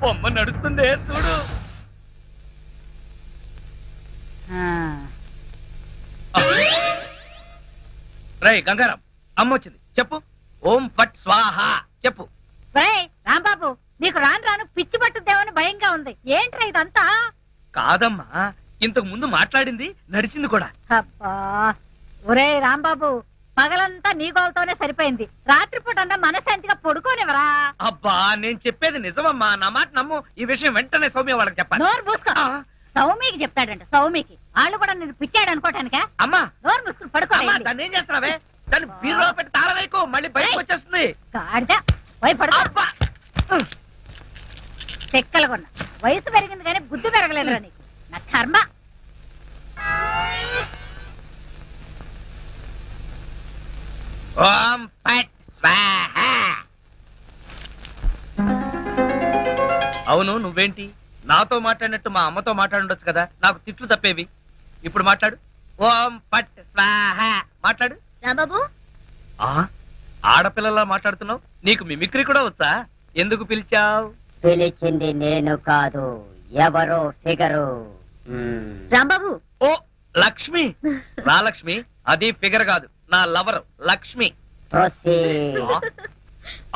బొమ్మ నడుస్తుంది చూడు. రై గంగారాం, అమ్మ వచ్చింది, చెప్పు. ఓం ఫట్ స్వాహ చెప్పు. రాంబాబు, నీకు రాను రాను పిచ్చి పట్టుద్దేమని భయంగా ఉంది. ఏంట్రా ఇదంతా? కాదమ్మా, ఇంతకు ముందు మాట్లాడింది నడిచింది కూడా. అబ్బా ఒరే రాంబాబు, పగలంతా నీ గోలతోనే సరిపోయింది. రాత్రిపూట అన్నా మనశాంతిగా పడుకోనివరా? అబ్బా నేను చెప్పేది నిజమమ్మా, నా మాట నమ్ము. ఈ విషయం వెంటనే సౌమ్య వాళ్ళకి చెప్పాలి. నోరు మూసుకో. సౌమికి చెప్తాడంట. సౌమికి వాళ్ళు కూడా నేను పిచ్చాడు అనుకోటానికా? అమ్మా నోరు మూసుకుని పడుకో. దాన్ని ఏం చేస్తున్నావే? దాన్ని బీరులో పెట్టి తాళం వేయకు, మళ్ళీ బయటకు వచ్చేస్తుంది. గాడిద పోయి పడుకో. చెక్కలు కొన్నా. వయసు పెరిగింది కానీ బుద్ధి పెరగలేదురా నీకు. నా కర్మ. ఓం ఫట్ స్వాహ. అవును, నువ్వేంటి నాతో మాట్లాడినట్టు మా అమ్మతో మాట్లాడుండొచ్చు కదా, నాకు తిట్లు తప్పేవి. ఇప్పుడు మాట్లాడు. ఓం ఫట్ స్వాహ మాట్లాడు. రాంబాబు, ఆడపిల్లలా మాట్లాడుతున్నావు. నీకు మిమిక్రీ కూడా వచ్చా? ఎందుకు పిలిచావు? పిలిచింది నేను కాదు, ఎవరో ఫిగరు. రాంబాబు. ఓ లక్ష్మి. రా లక్ష్మి, అది ఫిగర్ కాదు, నా లవర్ లక్ష్మి.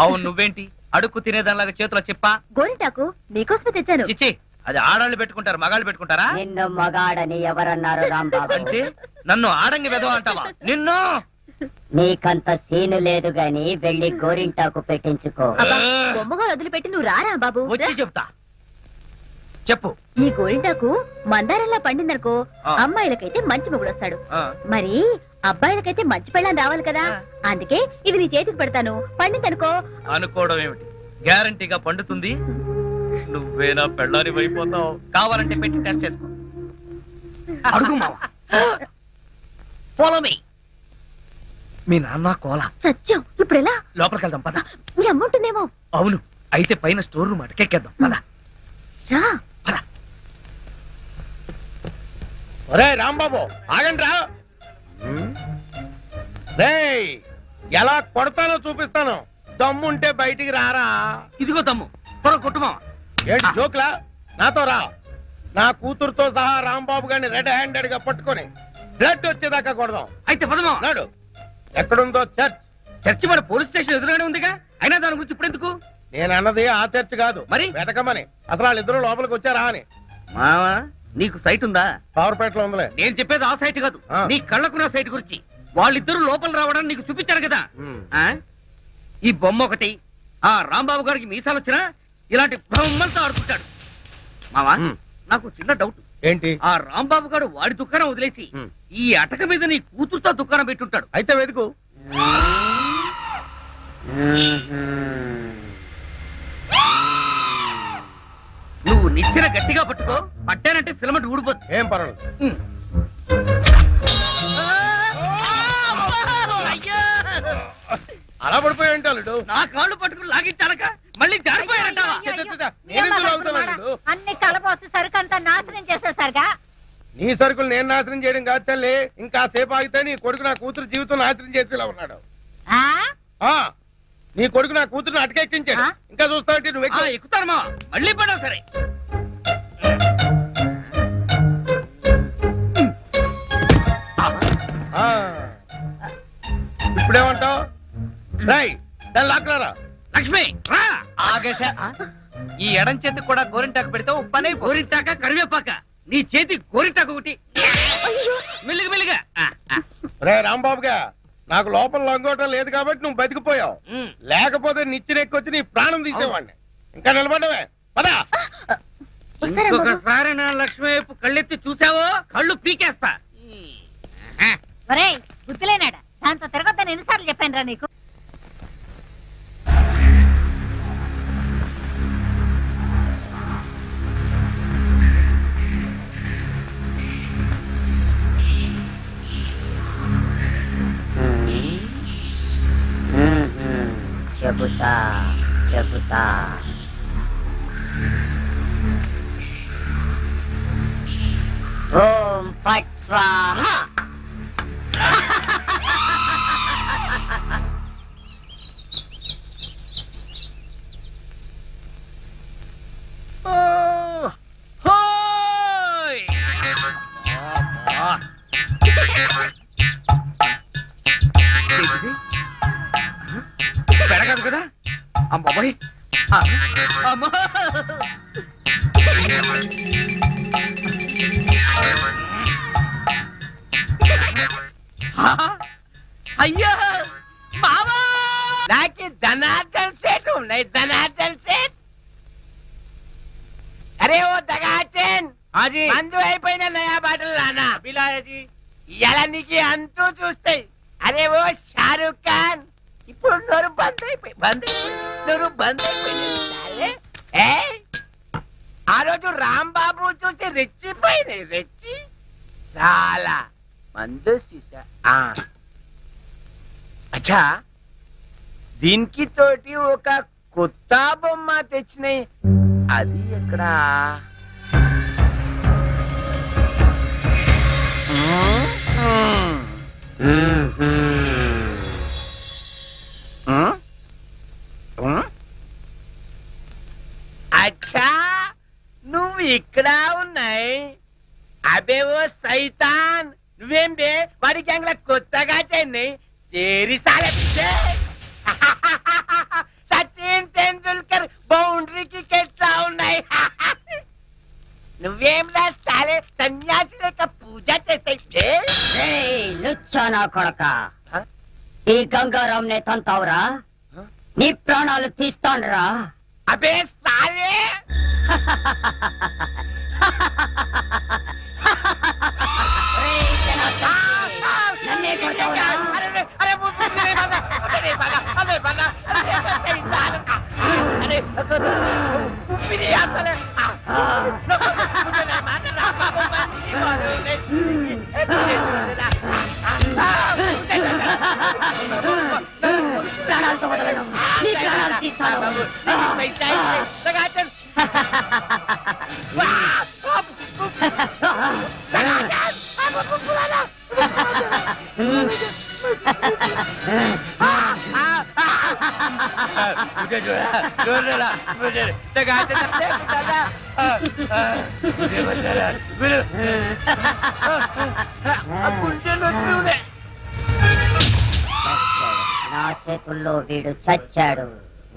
అవును, నువ్వేంటి అడుక్కు తినేదానిలాగా చేతిలో చెప్పా? గోరింటాకు నీకోసమే తెచ్చాను. చిచ్చి, అది ఆడాళ్ళు పెట్టుకుంటారు, మగాళ్ళు పెట్టుకుంటారా? నిన్ను మగాడని ఎవరన్నారు రాంబాబు? అంటే నన్ను ఆడంగి వెధవ అంటావా? నిన్ను. నీకంత సీను లేదు గాని వెళ్ళి గోరింటాకు పెట్టించుకో. బొమ్మగా వదిలిపెట్టి నువ్వు రారా బాబు. వచ్చి చెప్తా, చెప్పు. ఈ గోరింటాకు మందారంలా పండిందనుకో, అమ్మాయిలకైతే మంచి మొగుడు వస్తాడు. మరి అబ్బాయిలకైతే మంచి పెళ్ళని రావాలి కదా, అందుకే ఇది నీ చేతికి పెడతాను. పండిందనుకో. అనుకోవడం ఏమిటి, గ్యారంటీగా పండుతుంది. నువ్వేనా పెళ్ళాని అయిపోతావు. కావాలంటే పెట్టి టెస్ట్ చేసుకో. అడుగు మావా. Follow me. మీ నాన్న కోల సత్యం. ఇప్పుడు ఎలా? లోపలికి వెళ్దాం పద. మీ అమ్మ ఉంటుందేమో. అవును, అయితే పైన స్టోర్ రూమ్ అటకెక్కేద్దాం పద. రా. ఒరే రాంబాబు, ఆగండి రా. ఎలా కొడతానో చూపిస్తాను. దమ్ముంటే బయటికి రారా. ఇదిగో దమ్ము, త్వర కొట్టుమా. ఏంటి జోక్లా? నాతో రా. నా కూతురుతో సహా రాంబాబు గారిని రెడ్ హ్యాండెడ్ గా పట్టుకొని బ్లడ్ వచ్చేదాకా కొడదాం. అయితే పదమా. నాడు ఎక్కడుందో చర్చ్. చర్చి మన పోలీస్ స్టేషన్ ఎదురుగానే ఉందిగా, అయినా దాని గురించి ఇప్పుడు ఎందుకు? నేను అన్నది ఆ చర్చ్ కాదు, మరి వెతకమని. అసలు వాళ్ళిద్దరూ లోపలికి వచ్చారా అని. మావా, నీకు సైట్ ఉందా? పవర్పేటలో ఉందిలే. నేను చెప్పేది ఆ సైట్ కాదు, నీ కళ్ళకున్న సైట్ గురించి. వాళ్ళిద్దరూ లోపల రావడానికి నీకు చూపించారు కదా. ఈ బొమ్మ ఒకటి, ఆ రాంబాబు గారికి మీసాలు వచ్చినా ఇలాంటి బొమ్మలతో ఆడుకుంటాడు. మావా, నాకు చిన్న డౌట్. ఏంటి? ఆ రాంబాబు గారు వాడి దుకాణం వదిలేసి ఈ అటక మీద నీ కూతురుతో దుకాణం పెట్టుంటాడు. అయితే వెతుకు. నువ్వు నిచ్చిన గట్టిగా పట్టుకో, పట్టానంటే ఫిలమెంట్ ఊడిపోతుంది. ఏం పర్వాలేదు. అలా పడిపోయి ఉంటాడు. నా కాళ్ళు పట్టుకుని లాగించాలక మళ్ళీ జారిపోయాడంటావా? అన్ని కలపోసి సరుకంతా నాశనం చేసేసరిగా. నీ సరుకులు నేను నాశనం చేయడం కాదు తల్లి. ఇంకా సేపు ఆగితే నీ కొడుకు నా కూతురు జీవితం నాశనం చేసేలా ఉన్నాడు. నీ కొడుకు నా కూతురుని అటకెక్కించాడు. ఇంకా చూస్తావు నువ్వు ఎక్కుతాను మా. మళ్ళీ పడవు సరే. ఇప్పుడేమంటావు? లాక్లారా. లక్ష్మి రా. ఆగేశ, ఈ ఎడం చేతికి కూడా గోరింటాకు పెడితే ఉప్పనే. గోరింటాక కరివేపాక, నీ చేతి గోరింటాకు ఒకటి. మెల్లిగా మెల్లిగా. రే రాంబాబుగా, నాకు లోపల లొంగోటం లేదు కాబట్టి నువ్వు బతికిపోయావు. లేకపోతే నిచ్చినెక్కొచ్చి నీ ప్రాణం తీసేవాడిని. ఇంకా నిలబడవే పదా. ఇంకొకసారి నా లక్ష్మి వైపు కళ్ళెత్తి చూసావో కళ్ళు పీకేస్తా. గుర్తులేనాడా? దాంతో తిరగొద్దని ఎన్నిసార్లు చెప్పాను రా నీకు. చెబుతా చెబుతా. ఓం ఫట్ స్వాహ. పెడగదు కదా అమ్మాయి అమ్మా అయ్యా మామా నాకు ధనార్దన్ सेठ नहीं धनार्दन सेठ अरे वो दगाचन हाँ जी మందు అయిపోయిన నయా బాటలు రానా పిలాయా జీ ఇలా నీకు అంతూ చూస్తాయి అరే ఓ షారుఖ్ ఖాన్ ఇప్పుడు నోరు బంద్ అయిపోయి నోరు బంద్ అయిపోయింది ఆ రోజు రాంబాబు చూసి రెచ్చిపోయింది రెచ్చి చాలా మందు సీసా అచ్చా దీనికి తోటి ఒక కొత్త బొమ్మ తెచ్చినాయి అది ఎక్కడ అచ్చా నువ్వు ఇక్కడ ఉన్నాయి అబే ఓ సైతాన్ నువ్వేం బే వాడి గ్యాంగ్ కొత్తగా చెంది తేరి సాలే సచిన్ తెండూల్కర్ బౌండరీకి ఎట్లా ఉన్నాయి నువ్వేం రాస్తాలే సన్యాసి లేక పూజ చేస్తే లుచ్చానా కొడక ఈ గంగారాం నే తంతావురా నీ ప్రాణాలు తీస్తానురా అబే సాలే నన్నే కొడతావురా ప్రాణాలతో వదలను నీ ప్రాణాలు తీస్తాను मुझे जो है जोर डाला मुझे लगाते डाला मुझे बचा मुझे నా చేతుల్లో వీడు చచ్చాడు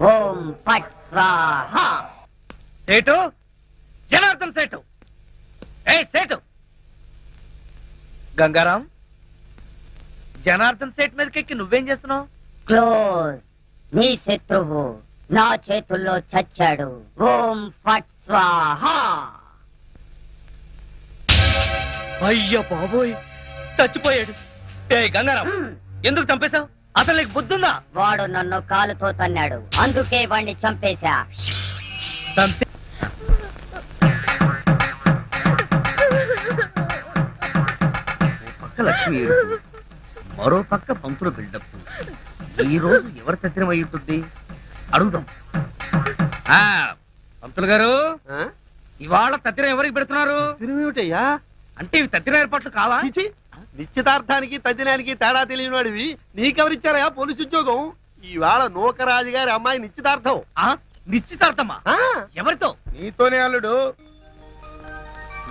ఓం పట్ స్వాహ సేటు జనార్దన్ సేటు ఏ సేటు గంగారాం జనార్దన్ సేట్ మీదకి నువ్వేం చేస్తున్నావు క్లోజ్ నీ శత్రువు నా చేతుల్లో చచ్చాడు ఓం ఫట్ స్వాహ అయ్య బాబోయ్ చచ్చిపోయాడు ఏ గంగారాం ఎందుకు చంపేశావు అసలు నీకు బుద్ధుందా వాడు నన్ను కాలుతో తన్నాడు అందుకే వాణ్ణి చంపేశా పక్క లక్ష్మి మరో పక్క పంతులు బిల్డప్ ఈ రోజు ఎవరు తత్తిరం అయి ఉంటుంది అడుగుదాం పంతులు గారు ఇవాళ తత్తిరం ఎవరికి పెడుతున్నారు తిరుమేమిటయ్యా అంటే ఇవి తత్తిరం ఏర్పాట్లు కావా నిశ్చితార్థానికి తద్దినానికి తేడా తెలియని వాడివి నీకెవరిచ్చారయా పోలీసు ఉద్యోగం ఇవాళ నూకరాజు గారి అమ్మాయి నిశ్చితార్థం నిశ్చితార్థమా ఎవరితో నీతోనే అల్లుడు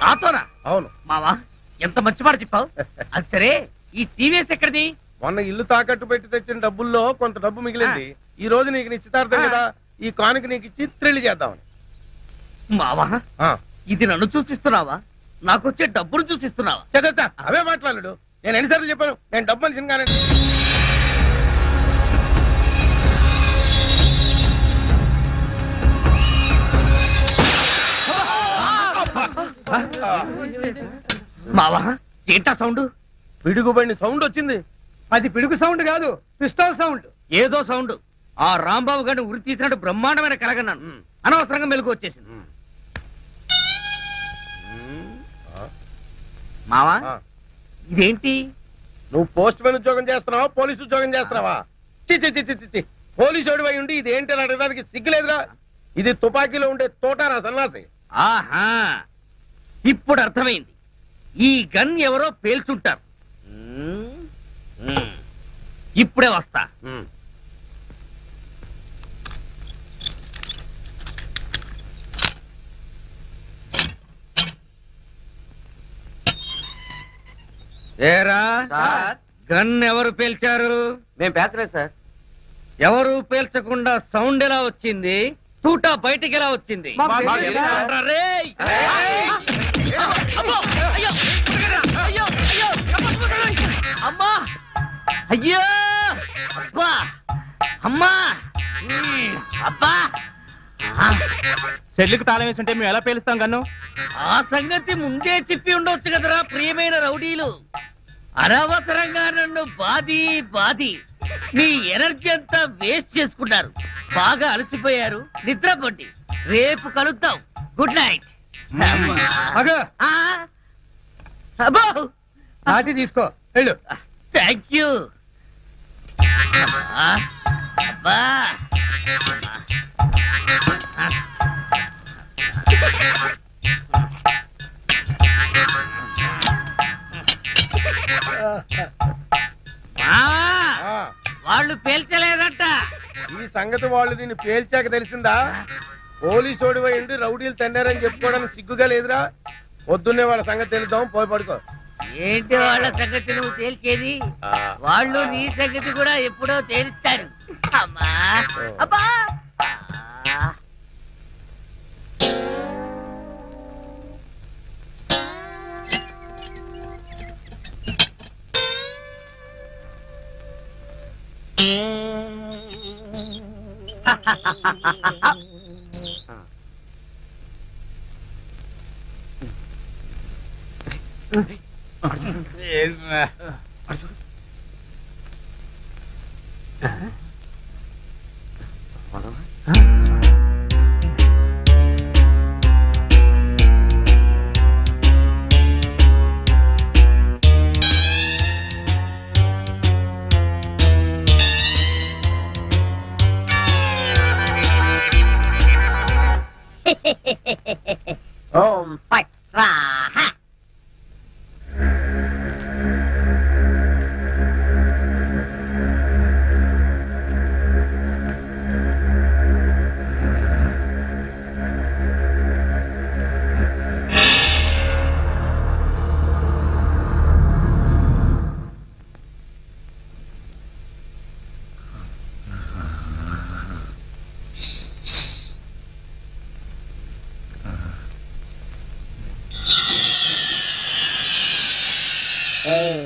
నాతోనా అవును మావా ఎంత మంచి మాట చెప్పావు అది సరే ఈ టీవీఎస్ ఎక్కడిది మొన్న ఇల్లు తాకట్టు పెట్టి తెచ్చిన డబ్బుల్లో కొంత డబ్బు మిగిలింది ఈ రోజు నీకు నిశ్చితార్థం కదా ఈ కానుక నీకు ఇచ్చి త్రిల్లి చేద్దామని మావా ఇది నన్ను చూసిస్తున్నావా నాకు వచ్చే డబ్బులు చూసిస్తున్నావా చదువుతా అవే మాట్లాడు నేను ఎన్నిసార్లు చెప్పాను నేను డబ్బు మనిషిని కానీ మావా ఏంటా సౌండ్ పిడుగుబడిన సౌండ్ వచ్చింది అది పిడుగు సౌండ్ కాదు పిస్టల్ సౌండ్ ఏదో సౌండ్ ఆ రాంబాబు గారిని ఉరి తీసినట్టు బ్రహ్మాండమైన కలగన్నాను అనవసరంగా మెలకు వచ్చేసింది మావా ఇదేంటి నువ్వు పోస్ట్ మ్యాన్ ఉద్యోగం చేస్తున్నావా పోలీసు ఉద్యోగం చేస్తున్నావా చి పోలీసు ఓడివై ఉండి ఇది ఏంటి అని అడగడానికి సిగ్గులేదురా ఇది తుపాకీలో ఉండే తోటారా సన్నాసి ఆహా ఇప్పుడు అర్థమైంది ఈ గన్ ఎవరో పేల్చుంటారు ఇప్పుడే వస్తా ఏరా గన్ ఎవరు పేల్చారు? మేము పేర్చలేదు సార్. ఎవరు పేల్చకుండా సౌండ్ ఎలా వచ్చింది? తూటా బయటికి ఎలా వచ్చింది? అమ్మా అయ్యో అబ్బా అమ్మా అబ్బా సెల్లుకు తాళం వేస్తుంటే మేము ఎలా పేలుస్తాం కన్ను? ఆ సంగతి ముందే చెప్పి ఉండొచ్చు కదరా ప్రియమైన రౌడీలు. అనవసరంగా నన్ను బాది మీ ఎనర్జీ అంతా వేస్ట్ చేసుకున్నారు. బాగా అలసిపోయారు, నిద్రపోండి. రేపు కలుద్దాం. Good night. అబ్బో నాటి తీసుకో వెళ్ళు. Thank you. అబ్బా వాళ్ళు పేల్చలేదట. ఈ సంగతి వాళ్ళు నిన్ను పేల్చాక తెలిసిందా? పోలీసు ఓడిపోయి ఉండి రౌడీలు తన్నారని చెప్పుకోవడానికి సిగ్గుగా లేదురా? పొద్దున్నే వాళ్ళ సంగతి తెలుద్దాం, పోయి పడుకో. ఏంటి వాళ్ళ సంగతి నువ్వు తేల్చేది? వాళ్ళు నీ సంగతి కూడా ఎప్పుడో తేలుస్తారు. అమ్మా అబ్బా ఓం ఫట్ స్వాహ.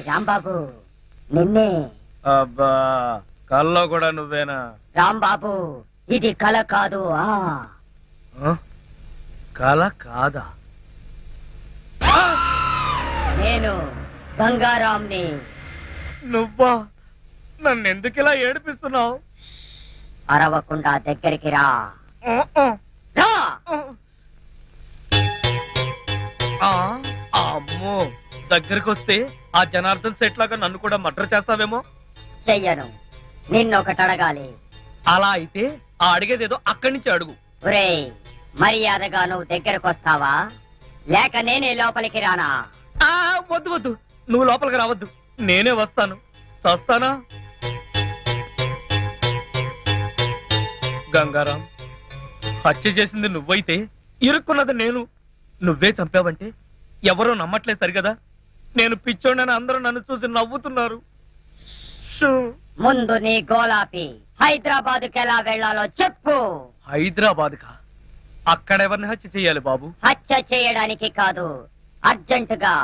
రాంబాబు నిన్నే. అబ్బా కల్లో కూడా నువ్వేనా? రాంబాబు ఇది కల కాదు. కల కాదా? నేను గంగారాంని. నువ్వా? నన్ను ఎందుకు ఇలా ఏడిపిస్తున్నావు? అరవకుండా దగ్గరికి రా. అమ్మో, దగ్గరికి వస్తే ఆ జనార్దన్ సెట్ లాగా నన్ను కూడా మర్డర్ చేస్తావేమో. చెయ్యను. నిన్నొకటి అడగాలి. అలా అయితే ఆ అడిగేదేదో అక్కడి నుంచి అడుగు. ఒరేయ్, మర్యాదగా నువ్వు దగ్గరకు వస్తావా లేక నేనే లోపలికి రానా? వద్దు వద్దు, నువ్వు లోపలికి రావద్దు, నేనే వస్తాను. చస్తానా? గంగారాం, హత్య చేసింది నువ్వైతే ఇరుక్కున్నది నేను. నువ్వే చంపావంటే ఎవరో నమ్మట్లేదు సరిగదా? నేను పిచ్చోడని అందరూ నన్ను చూసి నవ్వుతున్నారు. ముందు నీ గోలాపి హైదరాబాద్కి ఎలా వెళ్లాలో చెప్పు. హైదరాబాద్ కా? అక్కడెవరిని హత్య చెయ్యాలి బాబు? హత్య చేయడానికి కాదు, అర్జెంటుగా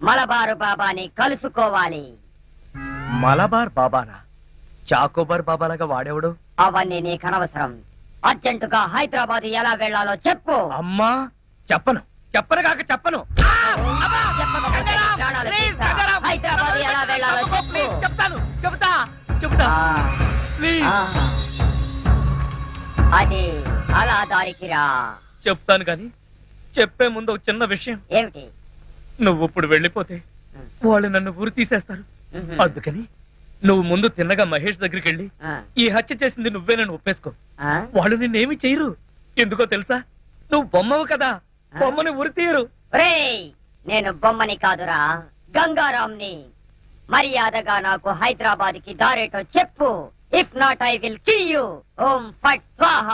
మలబారు బాబాని కలుసుకోవాలి. మలబార్ బాబానా? చాకోబార్ బాబాలాగా వాడేవాడు? అవన్నీ నీకు అనవసరం. అర్జెంటుగా హైదరాబాద్ ఎలా వెళ్లాలో చెప్పు. అమ్మా చెప్పను, చెప్పను కాక చెప్పను. హైదరాబాద్ ఎలా వెళ్లాలో చెప్పు. చెప్తాను, చెబుతా. అది అలా దారికి రా. చెప్తాను కానీ చెప్పే ముందు ఒక చిన్న విషయం. ఏమిటి? నువ్వు ఇప్పుడు వెళ్ళిపోతే వాళ్ళు నన్ను ఊరు తీసేస్తారు. అందుకని నువ్వు ముందు తిన్నగా మహేష్ దగ్గరికి వెళ్ళి ఈ హత్య చేసింది నువ్వే నన్ను ఒప్పేసుకో. వాళ్ళు నిన్నేమి చేయరు. ఎందుకో తెలుసా? నువ్వు బొమ్మవు కదా, బొమ్మని ఉరి తీయరు. నేను బొమ్మని కాదురా, గంగారాంని. మర్యాదగా నాకు హైదరాబాద్ కి దారేటో చెప్పు. If not I will kill you. ఓం ఫట్ స్వాహ.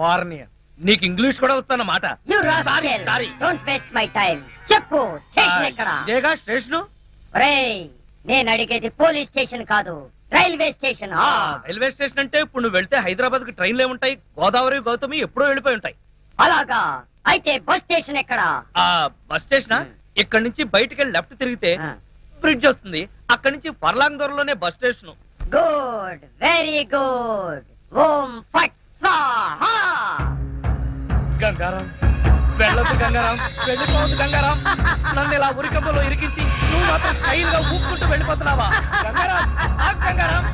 వార్నియ, నీకు ఇంగ్లీష్ కూడా వస్తానమాట. You rascal, don't waste my time. చెప్పు, స్టేషన్ ఎక్కడ? ఇదేగా స్టేషను. నేను అడిగేది పోలీస్ స్టేషన్ కాదు, రైల్వే స్టేషన్. రైల్వే స్టేషన్ అంటే ఇప్పుడు నువ్వు వెళ్తే హైదరాబాద్ కి ట్రైన్లు ఏముంటాయి? గోదావరి గౌతమి ఎప్పుడో వెళ్ళిపోయి ఉంటాయి. అలాగా? అయితే బస్ స్టేషన్ ఎక్కడ? బస్ స్టేషన్ ఇక్కడ నుంచి బయటికి వెళ్ళి లెఫ్ట్ తిరిగితే బ్రిడ్జ్ వస్తుంది. అక్కడి నుంచి ఫర్లాంగ్ దూరంలోనే bus station. Good, very good. ఓం ఫట్ స్వాహా. గంగారాం వెళ్ళొద్దు, గంగారాం వెళ్ళిపోవద్దు. గంగారాం నన్ను ఇలా ఉరికంపలో ఇరికించి నువ్వు మాత్రం స్టైల్ గా ఊపుకుంటూ వెళ్ళిపోతున్నావా? గంగారాం గంగారాం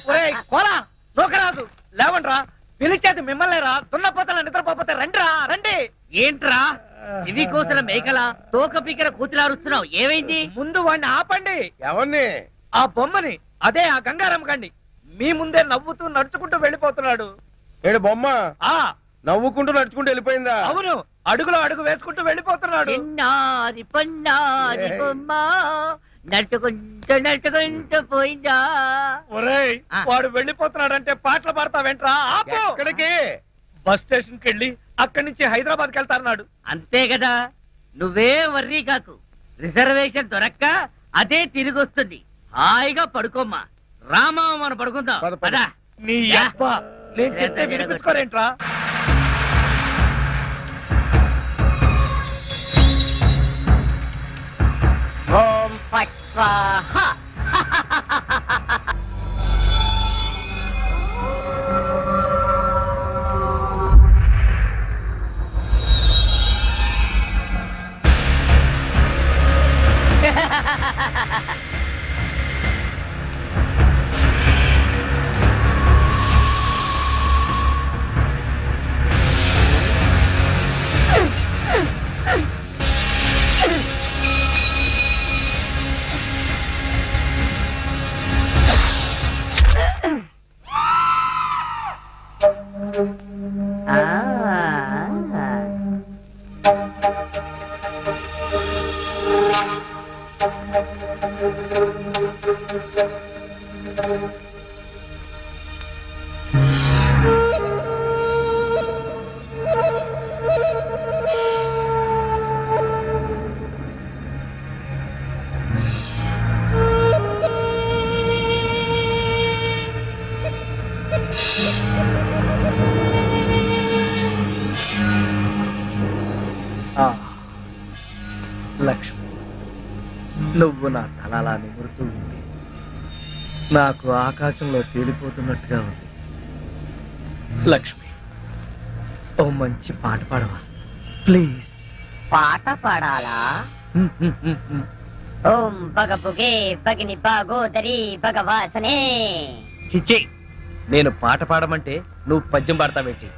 ఒరేయ్ కోలా నోకరాజు లేవండ్రా, పిలిచేది మిమ్మల్నేరా. దున్నపోతల నిద్రపోతే రండిరా, రండి. ఏంట్రా ఇవి కోసిన మేకల తోక పీకర కూతులారుస్తున్నావు? ఏమైంది? ముందు వాడిని ఆపండి. ఎవరిని? ఆ బొమ్మని, అదే ఆ గంగారాం గండి. మీ ముందే నవ్వుతూ నడుచుకుంటూ వెళ్ళిపోతున్నాడు. ఏడు బొమ్మ ఆ నవ్వుకుంటూ నడుచుకుంటూ వెళ్ళిపోయిందా? అవును, అడుగులో అడుగు వేసుకుంటూ వెళ్ళిపోతున్నాడు. చిన్నారి పొన్నారి బొమ్మ నడుచుకుంటూ పోయిందా? ఒరేయ్ వాడు వెళ్ళిపోతున్నాడంటే పాటలు పాడతావేంట్రా? ఆపు. ఎక్కడికి? బస్ స్టేషన్ కి వెళ్ళి అక్కడి నుంచి హైదరాబాద్ కి వెళ్తారన్నాడు. అంతే కదా, నువ్వే వర్రీ కాకు. రిజర్వేషన్ దొరక్క అదే తిరిగి వస్తుంది. హాయిగా పడుకోమ్మా. రామా మనం పడుకుందాం. పద, పద. పద. నీ అబ్బా నేను చెప్తే వినిపించుకోరేంట్రా? ఓం ఫట్ స్వాహా. లక్ష్మి, నువ్వు నా తలలా నిమురుతూ ఉంది. నాకు ఆకాశంలో తేలిపోతున్నట్టుగా ఉంది. లక్ష్మి, ఓ మంచి పాట పాడవా ప్లీజ్? పాట పాడాలా? ఓం బగబుగే బగిని బాగోదరి భగవాసనే. చిచ్చి, నేను పాట పాడమంటే నువ్వు పద్యం పాడతావేంటి?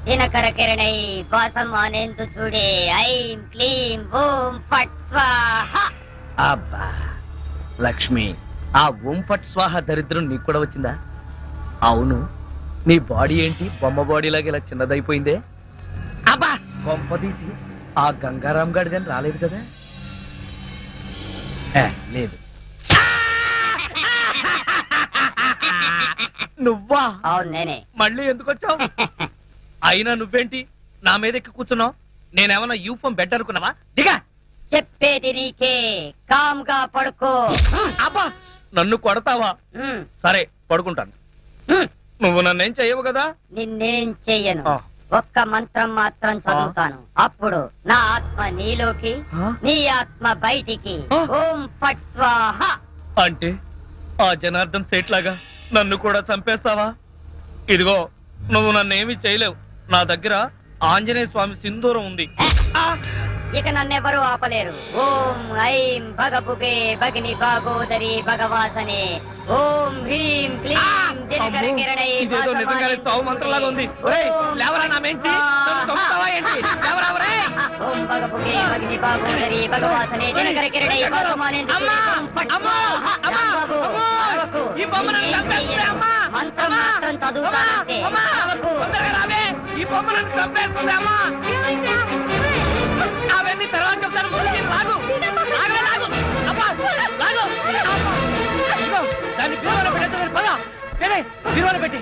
దినకర కిరణై వాసమానేందు చూడే ఐం క్లీం ఓం ఫట్ స్వాహా. అబ్బా లక్ష్మి, ఆ ఓం ఫట్ స్వాహ దరిద్రం నీకు కూడా వచ్చిందా? అవును, నీ బాడీ ఏంటి బొమ్మ బాడీలాగా ఇలా చిన్నదైపోయిందే? అబ్బా కొంపదీసి ఆ గంగారాం గాడిదని రాలేదు కదా? లేదు. నువ్వా? అవును నేనే. మళ్ళీ ఎందుకు వచ్చావు? అయినా నువ్వేంటి నా మీద ఎక్కి కూర్చున్నావు? నేనేమన్నా యూఫం బెడ్ అనుకున్నావా? దిగా. చెప్పేది నీకే, కామ్గా పడుకో. అబ్బా నన్ను కొడతావా? సరే పడుకుంటాను. నువ్వు నన్నేం చెయ్యవు కదా? నిన్నేం చెయ్యను. ఒక్క మంత్రం మాత్రం చదువుతాను. అప్పుడు నా ఆత్మ నీలోకి, నీ ఆత్మ బయటికి. ఓం ఫట్ స్వాహ. అంటే ఆ జనార్దన్ సేట్ లాగా నన్ను కూడా చంపేస్తావా? ఇదిగో నువ్వు నన్నేమి చేయలేవు. నా దగ్గర ఆంజనేయ స్వామి సింధూరం ఉంది. ఇక నన్నెవరూ ఆపలేరు. ఓం ఐం భగబుగే భగిని భాగోదరి భగవాసనే. ఓం హ్రీం క్లీం దినకర కిరణై. ఇదేదో నిజంగానే చావు మంత్రంలాగా ఉంది. లేవరా నా మెంచి, నన్ను చంపుతావా ఏంటి? లేవరా ఒరేయ్. ఓం భగబుగే భగిని భాగోదరి భగవాసనే దినకర కిరణై వాసమానేందు. ఈ బొమ్మలను చంపేస్తుంది అమ్మా. మంత్రం మాత్రం చదువుతానంటే ఈ బొమ్మలను చంపేస్తుంది అమ్మా. అవన్నీ తర్వాత చెప్తాను. లాగు లాగు అబ్బా లాగు. దాన్ని బీరువాలో పెట్టేది. పద బీరువాలో పెట్టి